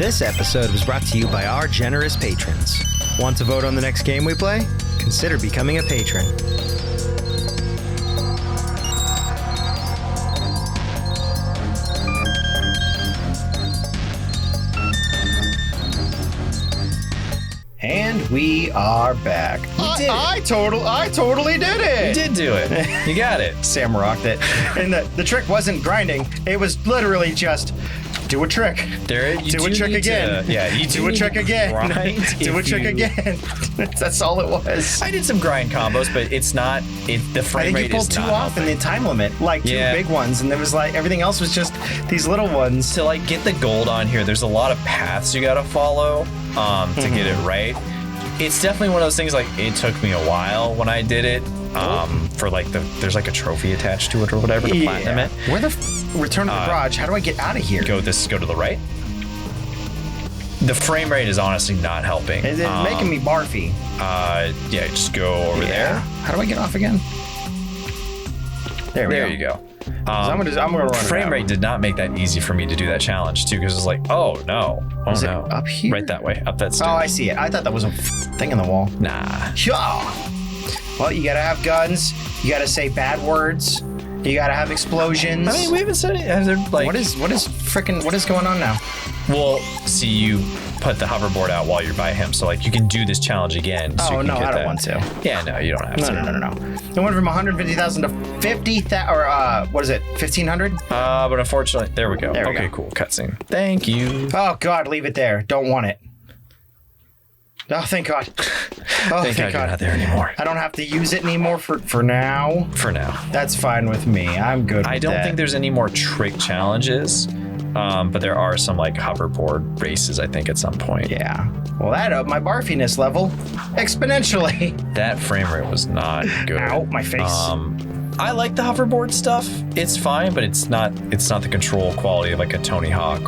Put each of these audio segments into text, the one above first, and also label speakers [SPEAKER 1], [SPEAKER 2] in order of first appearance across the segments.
[SPEAKER 1] This episode was brought to you by our generous patrons. Want to vote on the next game we play? Consider becoming a patron. And we are back.
[SPEAKER 2] I totally did it.
[SPEAKER 3] You did do it. You got it.
[SPEAKER 2] Sam rocked it. And the trick wasn't grinding. It was literally just do a trick.
[SPEAKER 3] Do a trick
[SPEAKER 2] again.
[SPEAKER 3] You
[SPEAKER 2] do a trick again. Do a trick again. That's all it was.
[SPEAKER 3] I did some grind combos, but it's not. The frame rate is not.
[SPEAKER 2] I think you pulled two off in the time limit, like two big ones, and there was like everything else was just these little ones.
[SPEAKER 3] To like get the gold on here, there's a lot of paths you got to follow to get it right. It's definitely one of those things. Like it took me a while when I did it. For like there's like a trophy attached to it or whatever to platinum it.
[SPEAKER 2] Where the return to the garage? How do I get out of here?
[SPEAKER 3] Go to the right. The frame rate is honestly not helping.
[SPEAKER 2] Is it making me barfy?
[SPEAKER 3] Yeah, just go over there.
[SPEAKER 2] How do I get off again? There we go.
[SPEAKER 3] There you go.
[SPEAKER 2] I'm gonna run
[SPEAKER 3] frame rate did not make that easy for me to do that challenge too, because it's like, oh no,
[SPEAKER 2] Is it up here?
[SPEAKER 3] Right that way, up that stairs.
[SPEAKER 2] Oh, I see it. I thought that was a thing in the wall.
[SPEAKER 3] Nah.
[SPEAKER 2] Yeah. Well, you gotta have guns. You gotta say bad words. You gotta have explosions.
[SPEAKER 3] I mean, we haven't said it. Like,
[SPEAKER 2] what is going on now?
[SPEAKER 3] Well, see, you put the hoverboard out while you're by him, so like you can do this challenge again. So
[SPEAKER 2] I don't want to.
[SPEAKER 3] Yeah, no, you don't have to.
[SPEAKER 2] No. It went from 150,000 to 50,000, or what is it, 1,500?
[SPEAKER 3] But unfortunately, there we go. Okay, cool. Cutscene. Thank you.
[SPEAKER 2] Oh God, leave it there. Don't want it. Oh, thank God. Oh,
[SPEAKER 3] thank God you're not there anymore.
[SPEAKER 2] I don't have to use it anymore for now.
[SPEAKER 3] For now.
[SPEAKER 2] That's fine with me. I'm good with
[SPEAKER 3] I don't think there's any more trick challenges, but there are some like hoverboard races, I think, at some point.
[SPEAKER 2] Yeah. Well, that upped my barfiness level exponentially.
[SPEAKER 3] That frame rate was not good.
[SPEAKER 2] Ow, my face.
[SPEAKER 3] I like the hoverboard stuff. It's fine, but it's not the control quality of like a Tony Hawk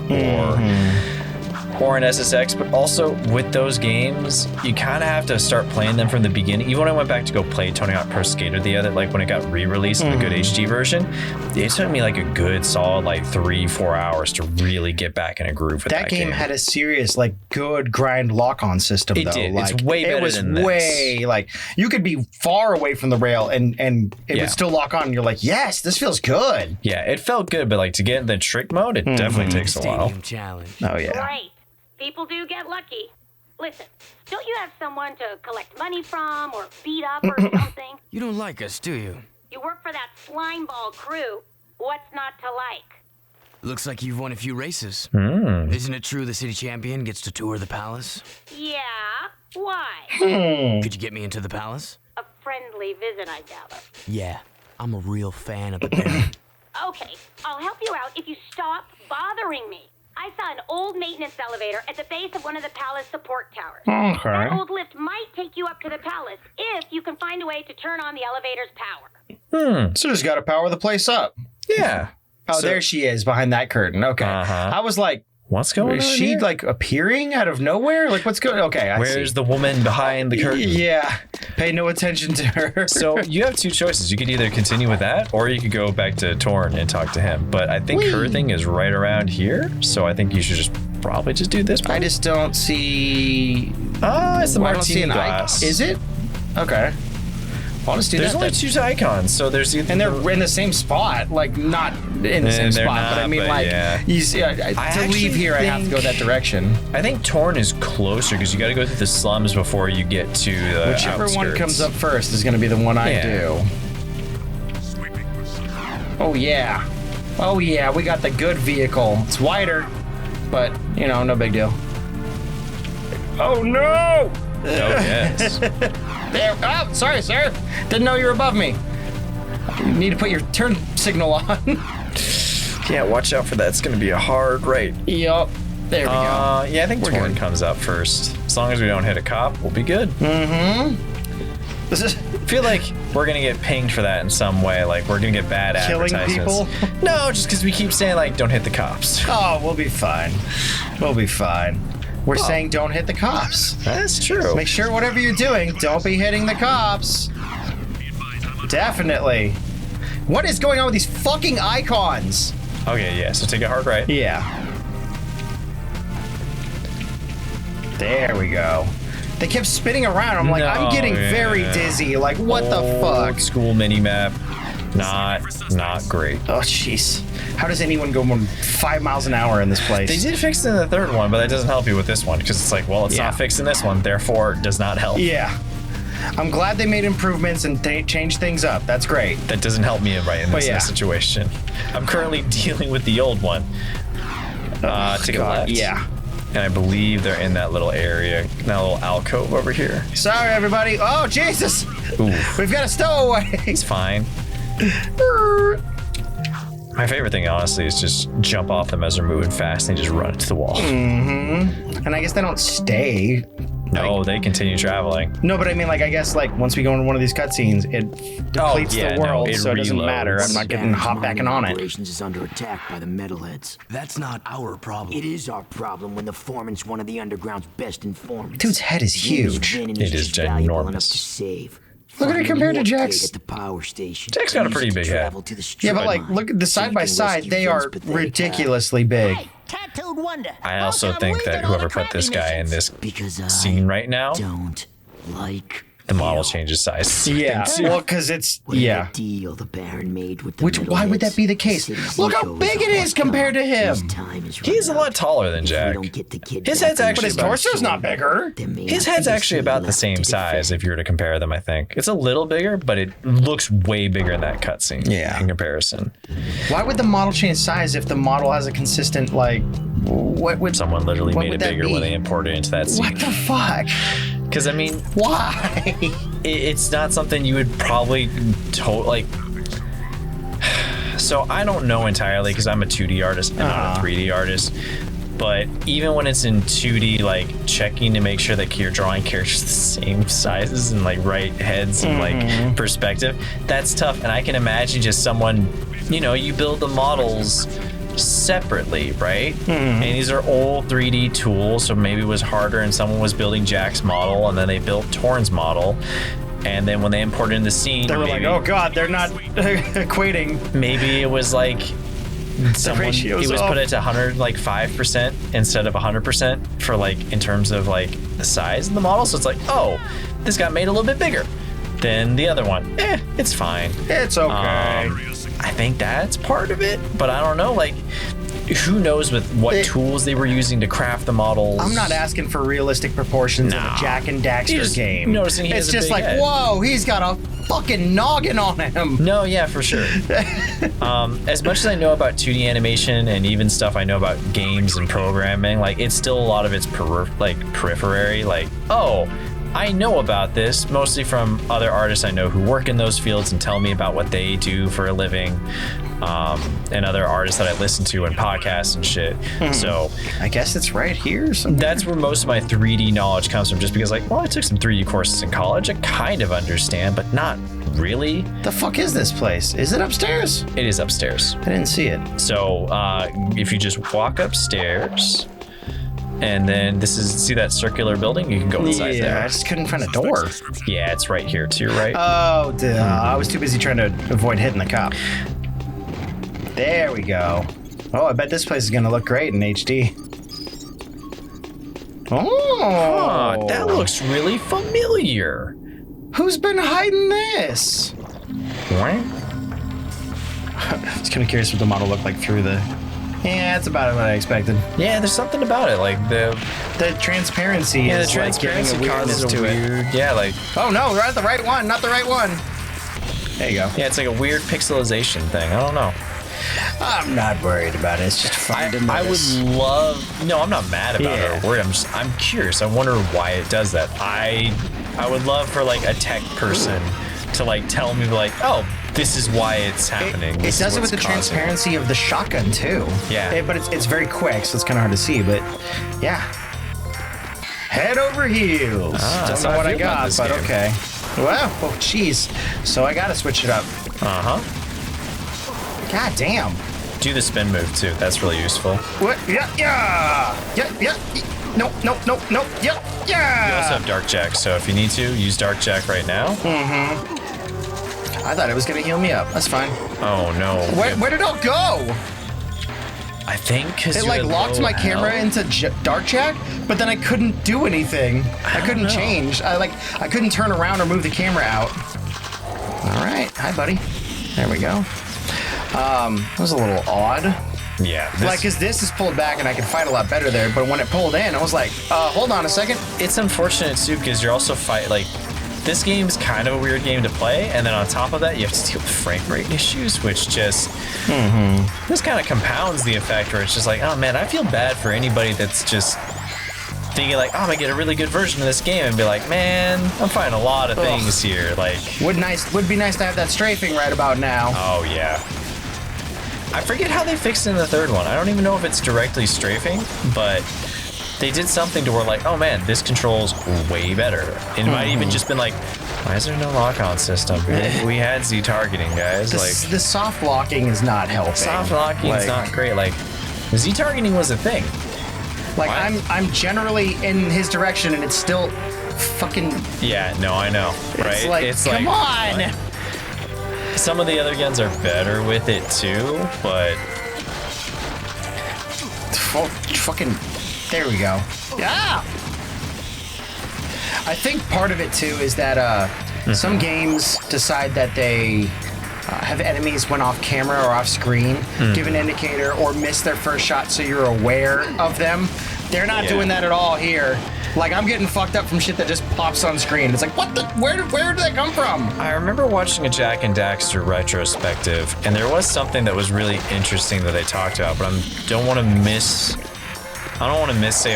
[SPEAKER 3] or an SSX, but also with those games, you kind of have to start playing them from the beginning. Even when I went back to go play Tony Hawk Pro Skater when it got re-released in the good HD version, it took me like a good solid like 3-4 hours to really get back in a groove with that game.
[SPEAKER 2] That game had a serious like good grind lock-on system.
[SPEAKER 3] It did.
[SPEAKER 2] Like,
[SPEAKER 3] it's way better than this.
[SPEAKER 2] It was way like you could be far away from the rail and it would still lock on. And you're like, yes, this feels good.
[SPEAKER 3] Yeah, it felt good, but like to get in the trick mode, it definitely takes a while.
[SPEAKER 4] Challenge.
[SPEAKER 2] Oh yeah.
[SPEAKER 5] Right. People do get lucky. Listen, don't you have someone to collect money from or beat up or something?
[SPEAKER 4] You don't like us, do you?
[SPEAKER 5] You work for that slimeball crew. What's not to like?
[SPEAKER 4] Looks like you've won a few races. Isn't it true the city champion gets to tour the palace?
[SPEAKER 5] Yeah. Why?
[SPEAKER 4] Could you get me into the palace?
[SPEAKER 5] A friendly visit, I gather.
[SPEAKER 4] Yeah, I'm a real fan of the Baron.
[SPEAKER 5] Okay, I'll help you out if you stop bothering me. I saw an old maintenance elevator at the base of one of the palace support towers.
[SPEAKER 2] Okay.
[SPEAKER 5] That old lift might take you up to the palace if you can find a way to turn on the elevator's power.
[SPEAKER 2] So just gotta power the place up.
[SPEAKER 3] Yeah.
[SPEAKER 2] Oh, there she is behind that curtain. Okay. I was like,
[SPEAKER 3] what's going on?
[SPEAKER 2] Is she
[SPEAKER 3] here?
[SPEAKER 2] like appearing out of nowhere? Like what's going on? Okay, I
[SPEAKER 3] Where's
[SPEAKER 2] see.
[SPEAKER 3] the woman behind the curtain?
[SPEAKER 2] Yeah. Pay no attention to her.
[SPEAKER 3] So you have two choices. You could either continue with that or you could go back to Torn and talk to him. But I think her thing is right around here. So I think you should probably just do this part.
[SPEAKER 2] I just don't see.
[SPEAKER 3] It's the
[SPEAKER 2] I don't see
[SPEAKER 3] martini
[SPEAKER 2] an
[SPEAKER 3] glass.
[SPEAKER 2] Is it? Okay. I'll just do
[SPEAKER 3] There's
[SPEAKER 2] that.
[SPEAKER 3] only two icons, so there's either
[SPEAKER 2] And they're in the same spot, like not in the same spot, but I mean, like, you see, to leave here, I have to go that direction.
[SPEAKER 3] I think Torn is closer because you got to go through the slums before you get to the
[SPEAKER 2] Whichever one
[SPEAKER 3] outskirts.
[SPEAKER 2] comes up first is going to be the one I do. Oh yeah, we got the good vehicle. It's wider, but you know, no big deal. Oh no!
[SPEAKER 3] Oh yes.
[SPEAKER 2] There. Oh, sorry, sir. Didn't know you were above me. You need to put your turn signal on.
[SPEAKER 3] Yeah, watch out for that. It's going to be a hard right.
[SPEAKER 2] Yup. There we go.
[SPEAKER 3] Yeah, I think Torn comes up first. As long as we don't hit a cop, we'll be good.
[SPEAKER 2] This is
[SPEAKER 3] I feel like we're going to get pinged for that in some way. Like, we're going to get bad
[SPEAKER 2] killing
[SPEAKER 3] advertisements.
[SPEAKER 2] people.
[SPEAKER 3] No, just because we keep saying, like, don't hit the cops.
[SPEAKER 2] Oh, we'll be fine. We'll be fine. We're saying don't hit the cops.
[SPEAKER 3] That's true.
[SPEAKER 2] Make sure whatever you're doing, don't be hitting the cops. Definitely. What is going on with these fucking icons?
[SPEAKER 3] Okay, yeah, so take a hard right.
[SPEAKER 2] Yeah. There we go. They kept spinning around. I'm like, I'm getting very dizzy. Like, what the fuck?
[SPEAKER 3] Old school mini map. Not great.
[SPEAKER 2] Oh, jeez. How does anyone go more than 5 miles an hour in this place?
[SPEAKER 3] They did fix it in the third one, but that doesn't help you with this one because it's like, well, it's not fixed in this one, therefore it does not help.
[SPEAKER 2] Yeah. I'm glad they made improvements and changed things up. That's great.
[SPEAKER 3] That doesn't help me in this situation. I'm currently dealing with the old one. To the left.
[SPEAKER 2] Yeah.
[SPEAKER 3] And I believe they're in that little area, that little alcove over here.
[SPEAKER 2] Sorry, everybody. Oh, Jesus.
[SPEAKER 3] Oof.
[SPEAKER 2] We've got a stowaway.
[SPEAKER 3] It's fine. My favorite thing, honestly, is just jump off them as they're moving fast and just run into the wall.
[SPEAKER 2] Mm-hmm. And I guess they don't stay.
[SPEAKER 3] No, they continue traveling.
[SPEAKER 2] No, but I mean, like, I guess, like, once we go into one of these cutscenes, it depletes the world, so it doesn't matter. I'm not getting hop back on it.
[SPEAKER 6] Operations is under attack by the metalheads.
[SPEAKER 4] That's not our problem.
[SPEAKER 6] It is our problem when the foreman's one of the underground's best informants.
[SPEAKER 2] Dude's head is huge.
[SPEAKER 3] It is ginormous.
[SPEAKER 6] To save.
[SPEAKER 2] Look at it compared to Jack's.
[SPEAKER 6] At the power station.
[SPEAKER 3] Jack's got a pretty big head.
[SPEAKER 2] Yeah, but like, look at the side by side. They are ridiculously big.
[SPEAKER 7] Tattooed wonder.
[SPEAKER 3] I also think that whoever put this guy in this scene right now,
[SPEAKER 6] don't like
[SPEAKER 3] the model changes size.
[SPEAKER 2] Yeah, well, because it's
[SPEAKER 6] deal the Baron made with the
[SPEAKER 2] which why would that be the case? Look how big it is compared to him.
[SPEAKER 3] He's a lot taller than Jack. His head's actually,
[SPEAKER 2] but his torso's not bigger.
[SPEAKER 3] His head's actually about the same size if you were to compare them. I think it's a little bigger, but it looks way bigger in that cutscene.
[SPEAKER 2] Yeah,
[SPEAKER 3] in comparison.
[SPEAKER 2] Why would the model change size if the model has a consistent like? What would
[SPEAKER 3] someone literally made it bigger when they imported it into that scene?
[SPEAKER 2] What the fuck?
[SPEAKER 3] Because I mean,
[SPEAKER 2] why?
[SPEAKER 3] It's not something you would probably like. So I don't know entirely because I'm a 2D artist and not a 3D artist. But even when it's in 2D, like checking to make sure that you're drawing characters the same sizes and like right heads and like perspective, that's tough. And I can imagine just someone, you build the models separately, right? And these are old 3D tools, so maybe it was harder and someone was building Jack's model and then they built Torn's model. And then when they imported in the scene,
[SPEAKER 2] they were like, oh god, they're not equating.
[SPEAKER 3] Maybe it was like someone, he was put it to 105% instead of 100% for like in terms of like the size of the model. So it's like, oh, this got made a little bit bigger than the other one. It's fine.
[SPEAKER 2] It's okay.
[SPEAKER 3] I think that's part of it, but I don't know. Like, who knows with what tools they were using to craft the models?
[SPEAKER 2] I'm not asking for realistic proportions in a Jak and Daxter game.
[SPEAKER 3] Noticing
[SPEAKER 2] it's just like, head. Whoa, he's got a fucking noggin on him.
[SPEAKER 3] No, yeah, for sure. As much as I know about 2D animation and even stuff I know about games and programming, like it's still a lot of it's periphery. Like, oh, I know about this mostly from other artists I know who work in those fields and tell me about what they do for a living, and other artists that I listen to and podcasts and shit. So
[SPEAKER 2] I guess it's right here.
[SPEAKER 3] That's where most of my 3D knowledge comes from, just because like, well, I took some 3D courses in college. I kind of understand, but not really.
[SPEAKER 2] The fuck is this place? Is it upstairs?
[SPEAKER 3] It is upstairs.
[SPEAKER 2] I didn't see it.
[SPEAKER 3] So if you just walk upstairs, and then see that circular building? You can go inside there.
[SPEAKER 2] I just couldn't find a door.
[SPEAKER 3] Yeah, it's right here to your right.
[SPEAKER 2] Oh, duh. I was too busy trying to avoid hitting the cop. There we go. Oh, I bet this place is gonna look great in HD. Oh,
[SPEAKER 3] that looks really familiar.
[SPEAKER 2] Who's been hiding this?
[SPEAKER 3] What?
[SPEAKER 2] I was kind of curious what the model looked like through the... Yeah, that's about what I expected.
[SPEAKER 3] Yeah, there's something about it, like the
[SPEAKER 2] transparency is
[SPEAKER 3] transparency
[SPEAKER 2] like giving a weirdness to it.
[SPEAKER 3] Yeah, like...
[SPEAKER 2] Oh no, we're at the right one, not the right one. There you go.
[SPEAKER 3] Yeah, it's like a weird pixelization thing. I don't know.
[SPEAKER 2] I'm not worried about it. It's just fun to notice.
[SPEAKER 3] I would love... No, I'm not mad about it or worried. I'm curious. I wonder why it does that. I would love for like a tech person to like tell me like, oh, this is why it's happening.
[SPEAKER 2] It does it with the transparency of the shotgun too.
[SPEAKER 3] Yeah.
[SPEAKER 2] But it's very quick, so it's kind of hard to see. But yeah, head over heels. Don't know what I got, but okay. Well, oh jeez. So I gotta switch it up. God damn.
[SPEAKER 3] Do the spin move too. That's really useful.
[SPEAKER 2] What? Yeah. Nope. Yeah.
[SPEAKER 3] You also have Dark Jack, so if you need to, use Dark Jack right now.
[SPEAKER 2] I thought it was gonna heal me up. That's fine.
[SPEAKER 3] Oh no.
[SPEAKER 2] Where did it all go?
[SPEAKER 3] I think because
[SPEAKER 2] it like locked my camera into Dark Jak, but then I couldn't do anything. I couldn't change. I couldn't turn around or move the camera out. All right, hi buddy. There we go. That was a little odd.
[SPEAKER 3] Yeah.
[SPEAKER 2] Because this is pulled back and I could fight a lot better there, but when it pulled in, I was like, hold on a second.
[SPEAKER 3] It's unfortunate too because you're also this game's kind of a weird game to play, and then on top of that, you have to deal with frame rate issues, which just this kind of compounds the effect where it's just like, oh man, I feel bad for anybody that's just thinking like, oh, I'm gonna get a really good version of this game and be like, man, I'm finding a lot of things here. Like,
[SPEAKER 2] would be nice to have that strafing right about now.
[SPEAKER 3] Oh yeah. I forget how they fixed it in the third one. I don't even know if it's directly strafing, but they did something to where like, oh man, this controls way better. It might even just been like, why is there no lock-on system? We had Z targeting, guys.
[SPEAKER 2] The soft locking is not helping.
[SPEAKER 3] Soft locking is not great. Like, Z targeting was a thing.
[SPEAKER 2] Like, I'm generally in his direction, and it's still fucking.
[SPEAKER 3] Yeah, no, I know, right?
[SPEAKER 2] It's like, come on.
[SPEAKER 3] What? Some of the other guns are better with it too, but
[SPEAKER 2] fucking. There we go. Yeah. I think part of it too is that some games decide that they have enemies when off camera or off screen, give an indicator or miss their first shot so you're aware of them. They're not doing that at all here. Like, I'm getting fucked up from shit that just pops on screen. It's like, what the? Where did that come from?
[SPEAKER 3] I remember watching a Jak and Daxter retrospective, and there was something that was really interesting that they talked about, but I don't want to missay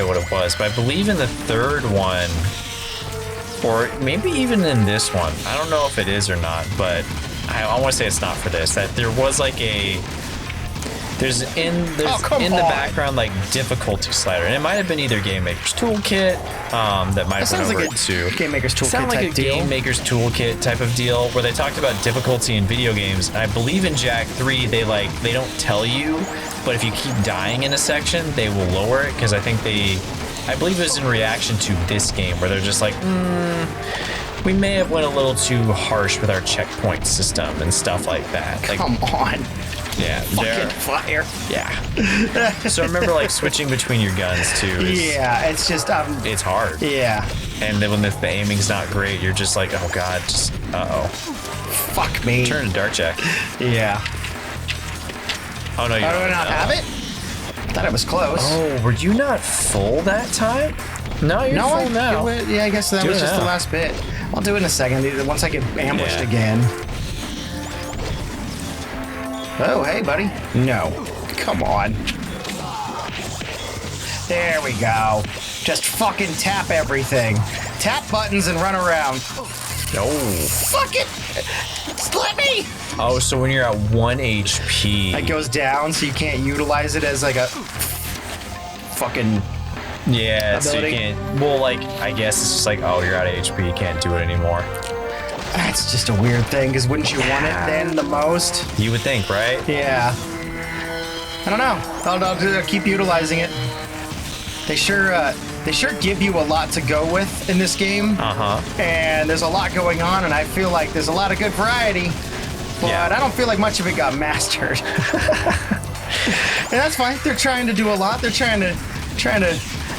[SPEAKER 3] what it was, but I believe in the third one, or maybe even in this one, I don't know if it is or not, but I want to say it's not for this, that there was like there's in the background like difficulty slider, and it might have been either Game Maker's Toolkit that might have went over it too.
[SPEAKER 2] Game Maker's Toolkit
[SPEAKER 3] sound like a
[SPEAKER 2] deal.
[SPEAKER 3] Game Maker's Toolkit type of deal where they talked about difficulty in video games. And I believe in Jak III they don't tell you, but if you keep dying in a section, they will lower it because I believe it was in reaction to this game where they're just like, we may have went a little too harsh with our checkpoint system and stuff like that. Like,
[SPEAKER 2] come on.
[SPEAKER 3] Yeah,
[SPEAKER 2] fucking fire.
[SPEAKER 3] Yeah. So remember, like, switching between your guns too.
[SPEAKER 2] It's just
[SPEAKER 3] it's hard.
[SPEAKER 2] Yeah.
[SPEAKER 3] And then when the aiming's not great, you're just like, oh god, just
[SPEAKER 2] fuck me.
[SPEAKER 3] Turn to Dark Jak.
[SPEAKER 2] Yeah.
[SPEAKER 3] Oh no, you
[SPEAKER 2] do I not have it? I thought it was close.
[SPEAKER 3] Oh, were you not full that time? No, you're full now.
[SPEAKER 2] Yeah, I guess that was just the last bit. I'll do it in a second. Once I get ambushed again. Oh, hey, buddy. No. Come on. There we go. Just fucking tap everything. Tap buttons and run around.
[SPEAKER 3] No.
[SPEAKER 2] Fuck it. Let me.
[SPEAKER 3] Oh, so when you're at 1 HP.
[SPEAKER 2] It goes down, so you can't utilize it as like a fucking.
[SPEAKER 3] Yeah,
[SPEAKER 2] ability.
[SPEAKER 3] so you can't. Well, like, I guess it's just like, oh, you're out of HP, you can't do it anymore.
[SPEAKER 2] That's just a weird thing, because wouldn't you want it then the most?
[SPEAKER 3] You would think, right?
[SPEAKER 2] Yeah. I don't know. I'll keep utilizing it. They sure give you a lot to go with in this game. And there's a lot going on, and I feel like there's a lot of good variety. But I don't feel like much of it got mastered. And that's fine. They're trying to do a lot. They're trying to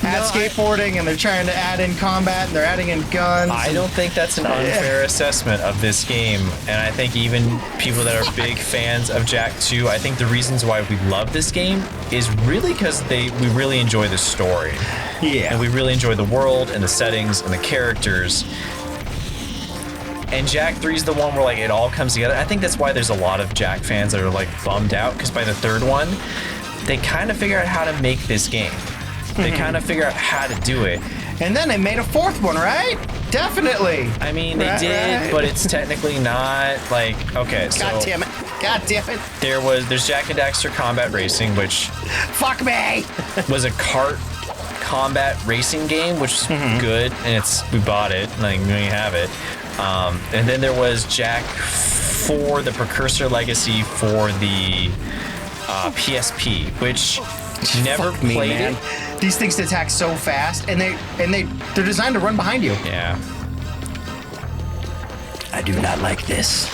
[SPEAKER 2] add skateboarding, and they're trying to add in combat, and they're adding in guns.
[SPEAKER 3] I don't think that's an unfair assessment of this game, and I think even people that are big fans of Jak II, I think the reasons why we love this game is really because we really enjoy the story.
[SPEAKER 2] Yeah.
[SPEAKER 3] And we really enjoy the world and the settings and the characters. And Jak III is the one where like it all comes together. I think that's why there's a lot of Jak fans that are like bummed out, because by the third one, they kind of figure out how to make this game. They kind of figure out how to do it.
[SPEAKER 2] And then they made a fourth one, right? Definitely.
[SPEAKER 3] I mean, they did, but it's technically not like, okay, so.
[SPEAKER 2] God damn it.
[SPEAKER 3] There's Jak and Daxter Combat Racing, which.
[SPEAKER 2] Fuck me!
[SPEAKER 3] Was a kart combat racing game, which is good, and we bought it, like, we have it. And then there was Jak IV, the Precursor Legacy for the PSP, which never played it.
[SPEAKER 2] These things attack so fast, and they're designed to run behind you.
[SPEAKER 3] Yeah.
[SPEAKER 2] I do not like this.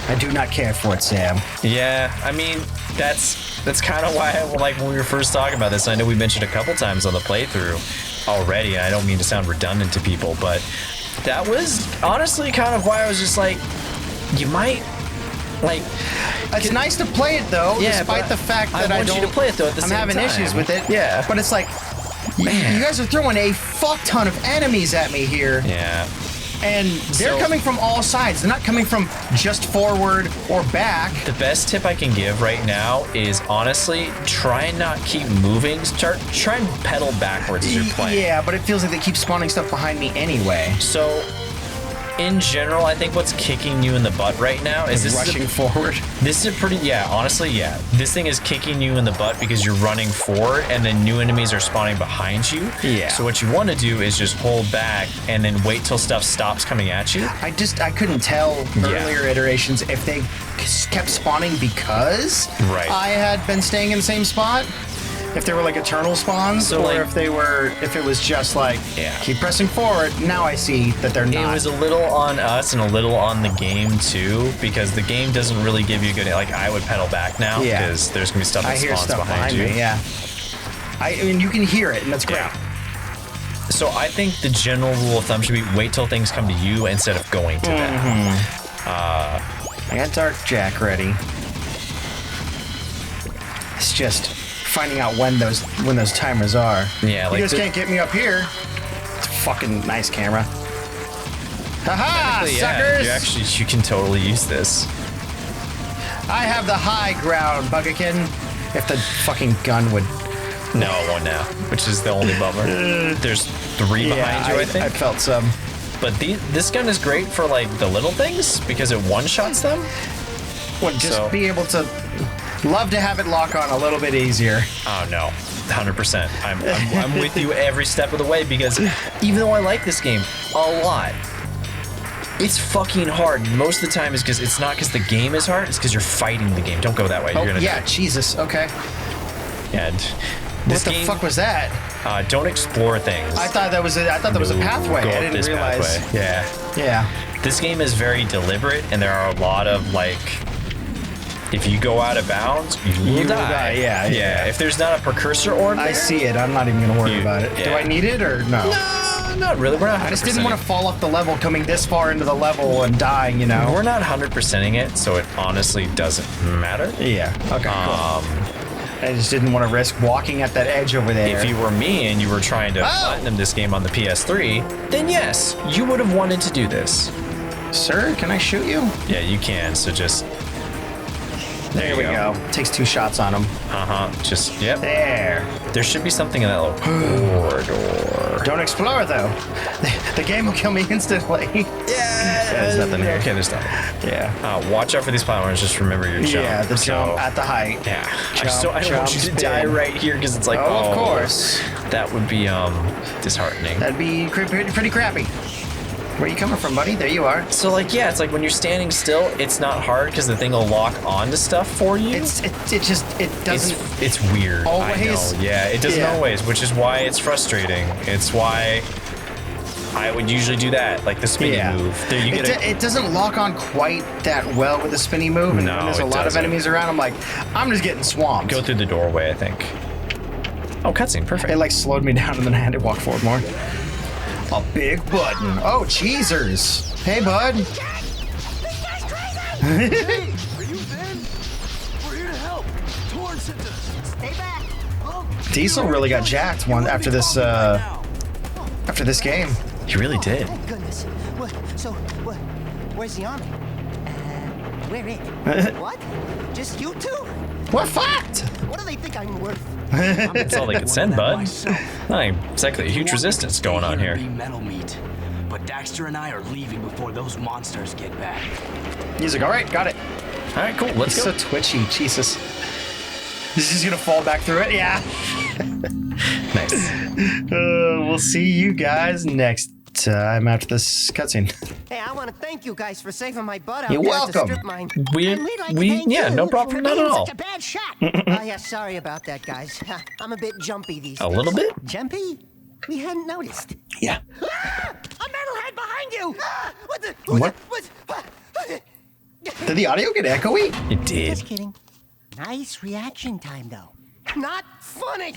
[SPEAKER 2] I do not care for it, Sam.
[SPEAKER 3] Yeah, I mean, that's That's kind of why, like, when we were first talking about this, I know we mentioned a couple times on the playthrough already, and I don't mean to sound redundant to people, but that was honestly kind of why I was just like, you might, like...
[SPEAKER 2] It's nice to play it, though, despite the fact that I
[SPEAKER 3] want
[SPEAKER 2] don't...
[SPEAKER 3] you to play it, though, at the same time.
[SPEAKER 2] I'm having issues with it.
[SPEAKER 3] Yeah.
[SPEAKER 2] But it's like, you guys are throwing a fuck ton of enemies at me here.
[SPEAKER 3] Yeah.
[SPEAKER 2] And they're coming from all sides. They're not coming from just forward or back.
[SPEAKER 3] The best tip I can give right now is honestly try and not keep moving. Try and pedal backwards as you're playing.
[SPEAKER 2] Yeah, but it feels like they keep spawning stuff behind me anyway.
[SPEAKER 3] So, in general, I think what's kicking you in the butt right now is this
[SPEAKER 2] rushing forward.
[SPEAKER 3] This is a pretty, honestly, this thing is kicking you in the butt because you're running forward and then new enemies are spawning behind you.
[SPEAKER 2] Yeah.
[SPEAKER 3] So what you want to do is just hold back and then wait till stuff stops coming at you.
[SPEAKER 2] I couldn't tell earlier iterations if they kept spawning because I had been staying in the same spot. If they were like eternal spawns, or
[SPEAKER 3] like,
[SPEAKER 2] if it was just like, keep pressing forward. Now I see that they're not.
[SPEAKER 3] It was a little on us and a little on the game too, because the game doesn't really give you a good, like, I would pedal back now because there's gonna be stuff that spawns behind you.
[SPEAKER 2] Me, I mean, you can hear it, and that's great.
[SPEAKER 3] Yeah. So I think the general rule of thumb should be wait till things come to you instead of going to them.
[SPEAKER 2] I got Dark Jack ready. It's just finding out when those timers are.
[SPEAKER 3] Yeah, like
[SPEAKER 2] you just can't get me up here. It's a fucking nice camera. Haha, suckers!
[SPEAKER 3] You can totally use this.
[SPEAKER 2] I have the high ground, Buggakin. If the fucking gun would.
[SPEAKER 3] No, it won't now, which is the only bummer. There's 3 behind you, I think.
[SPEAKER 2] I felt some.
[SPEAKER 3] But this gun is great for, like, the little things because it one-shots them.
[SPEAKER 2] Would just be able to. Love to have it lock on a little bit easier.
[SPEAKER 3] Oh no, 100%. I'm with you every step of the way because even though I like this game a lot, it's fucking hard. Most of the time is because it's not because the game is hard, it's because you're fighting the game. Don't go that way. You're gonna die.
[SPEAKER 2] Jesus, okay.
[SPEAKER 3] And
[SPEAKER 2] what the fuck was that?
[SPEAKER 3] Don't explore things.
[SPEAKER 2] I thought that was a pathway. I didn't realize.
[SPEAKER 3] Pathway. Yeah.
[SPEAKER 2] Yeah.
[SPEAKER 3] This game is very deliberate, and there are a lot of, like, if you go out of bounds, you will die. Yeah. If there's not a precursor orb there,
[SPEAKER 2] I see it. I'm not even going to worry about it. Do I need it or no?
[SPEAKER 3] No, not really. We're not 100%.
[SPEAKER 2] I just didn't want to fall off the level coming this far into the level and dying, you know?
[SPEAKER 3] We're not 100%ing it, so it honestly doesn't matter.
[SPEAKER 2] Yeah. Okay, cool. I just didn't want to risk walking at that edge over there.
[SPEAKER 3] If you were me and you were trying to platinum this game on the PS3, then yes, you would have wanted to do this.
[SPEAKER 2] Sir, can I shoot you?
[SPEAKER 3] Yeah, you can. So just...
[SPEAKER 2] There we go. Takes 2 shots on him.
[SPEAKER 3] Just, yep.
[SPEAKER 2] There.
[SPEAKER 3] There should be something in that little corridor.
[SPEAKER 2] Don't explore, though. The game will kill me instantly.
[SPEAKER 3] Yeah.
[SPEAKER 2] There's nothing here.
[SPEAKER 3] Okay, there's nothing.
[SPEAKER 2] Yeah.
[SPEAKER 3] Watch out for these platforms. Just remember your jump.
[SPEAKER 2] Yeah, the jump at the height.
[SPEAKER 3] Yeah.
[SPEAKER 2] Jump,
[SPEAKER 3] I don't want you to die right here because it's like,
[SPEAKER 2] of course.
[SPEAKER 3] That would be disheartening.
[SPEAKER 2] That'd be pretty crappy. Where are you coming from, buddy? There you are.
[SPEAKER 3] So, like, yeah, it's like when you're standing still, it's not hard because the thing will lock onto stuff for you.
[SPEAKER 2] It doesn't.
[SPEAKER 3] It's weird.
[SPEAKER 2] Always.
[SPEAKER 3] I know. Yeah, it doesn't always, which is why it's frustrating. It's why I would usually do that, like the spinny move.
[SPEAKER 2] It doesn't lock on quite that well with the spinny move, and when there's a lot of enemies around, I'm like, I'm just getting swamped.
[SPEAKER 3] Go through the doorway, I think. Oh, cutscene, perfect.
[SPEAKER 2] It like slowed me down, and then I had to walk forward more. A big button. Oh, cheesers. Hey, bud.
[SPEAKER 7] This guy's crazy.
[SPEAKER 8] Hey, are you Ben? We're here to help. Torn sent us.
[SPEAKER 7] Stay back.
[SPEAKER 2] Diesel really got jacked after this game.
[SPEAKER 3] He really did.
[SPEAKER 7] Thank goodness. Where's the army? Where it? What? Just you two?
[SPEAKER 2] We're fucked.
[SPEAKER 7] What do they think I'm worth?
[SPEAKER 3] That's all they could send, bud. Not exactly a huge resistance going on here.
[SPEAKER 4] Metal meat. But Daxter and I are leaving before those monsters get back.
[SPEAKER 2] Music, all right, got it.
[SPEAKER 3] All right, cool. Let's go.
[SPEAKER 2] So twitchy, Jesus. Is he just gonna fall back through it? Yeah.
[SPEAKER 3] Nice.
[SPEAKER 2] We'll see you guys next time after this cutscene.
[SPEAKER 7] Hey, I want to thank you guys for saving my butt out
[SPEAKER 2] You're
[SPEAKER 7] there
[SPEAKER 2] welcome.
[SPEAKER 7] at the strip mine.
[SPEAKER 3] No problem, not at all.
[SPEAKER 7] Such a bad shot. Yeah, sorry about that, guys. I'm a bit jumpy these days.
[SPEAKER 3] A little bit?
[SPEAKER 7] Jumpy? We hadn't noticed.
[SPEAKER 2] Yeah.
[SPEAKER 7] Ah! A metalhead behind you! Ah! What the?
[SPEAKER 2] What? Did the audio get echoey?
[SPEAKER 3] It did.
[SPEAKER 7] Just kidding. Nice reaction time, though. Not funny!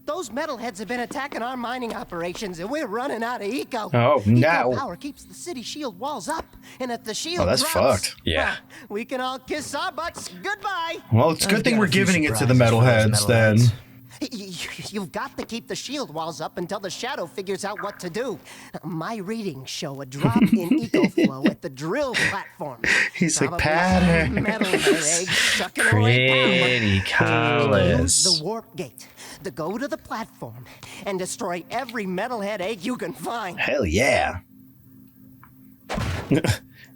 [SPEAKER 7] Those metalheads have been attacking our mining operations, and we're running out of eco.
[SPEAKER 2] Oh, no.
[SPEAKER 7] Eco power keeps the city shield walls up, and if the shield
[SPEAKER 2] Oh, that's
[SPEAKER 7] drops,
[SPEAKER 2] fucked.
[SPEAKER 3] Yeah.
[SPEAKER 7] we can all kiss our butts goodbye.
[SPEAKER 2] Well, it's a good thing we're giving it to the metalheads then.
[SPEAKER 7] You've got to keep the shield walls up until the shadow figures out what to do. My readings show a drop in eco flow at the drill platform.
[SPEAKER 2] He's like,
[SPEAKER 7] Probably
[SPEAKER 2] pattern.
[SPEAKER 7] some metalhead eggs sucking away
[SPEAKER 3] Pretty
[SPEAKER 7] power. Use
[SPEAKER 3] colors.
[SPEAKER 7] the warp gate to go to the platform and destroy every metalhead egg you can find.
[SPEAKER 2] Hell yeah.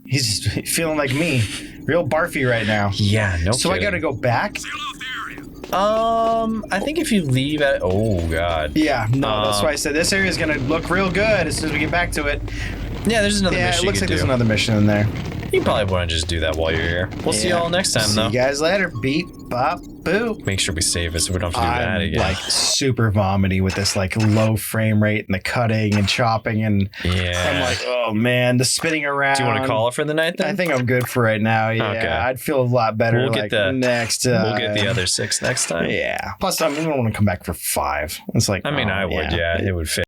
[SPEAKER 2] He's just feeling like me. Real barfy right now.
[SPEAKER 3] Yeah, no
[SPEAKER 2] So I
[SPEAKER 3] kidding.
[SPEAKER 2] gotta go back?
[SPEAKER 3] I think if you leave at... Oh, God.
[SPEAKER 2] Yeah, no, that's why I said this area is gonna look real good as soon as we get back to it.
[SPEAKER 3] Yeah, there's another
[SPEAKER 2] Yeah,
[SPEAKER 3] mission
[SPEAKER 2] it looks
[SPEAKER 3] you
[SPEAKER 2] like
[SPEAKER 3] could
[SPEAKER 2] there's
[SPEAKER 3] do.
[SPEAKER 2] another mission in there.
[SPEAKER 3] You probably want to just do that while you're here. We'll see
[SPEAKER 2] Yeah.
[SPEAKER 3] y'all next time,
[SPEAKER 2] See
[SPEAKER 3] though.
[SPEAKER 2] you guys later. Beep, bop, boop.
[SPEAKER 3] Make sure we save it so we don't have to do that
[SPEAKER 2] I'm
[SPEAKER 3] again.
[SPEAKER 2] like super vomity with this like low frame rate and the cutting and chopping and
[SPEAKER 3] Yeah.
[SPEAKER 2] I'm like, oh man, the spinning around.
[SPEAKER 3] Do you want to call it for the night then?
[SPEAKER 2] I think I'm good for right now. Yeah,
[SPEAKER 3] Okay.
[SPEAKER 2] I'd feel a lot better.
[SPEAKER 3] We'll get the
[SPEAKER 2] next.
[SPEAKER 3] We'll get the other 6 next time.
[SPEAKER 2] Yeah. Plus, I don't want to come back for 5. It's like,
[SPEAKER 3] I mean,
[SPEAKER 2] oh,
[SPEAKER 3] I would, yeah. It would fit.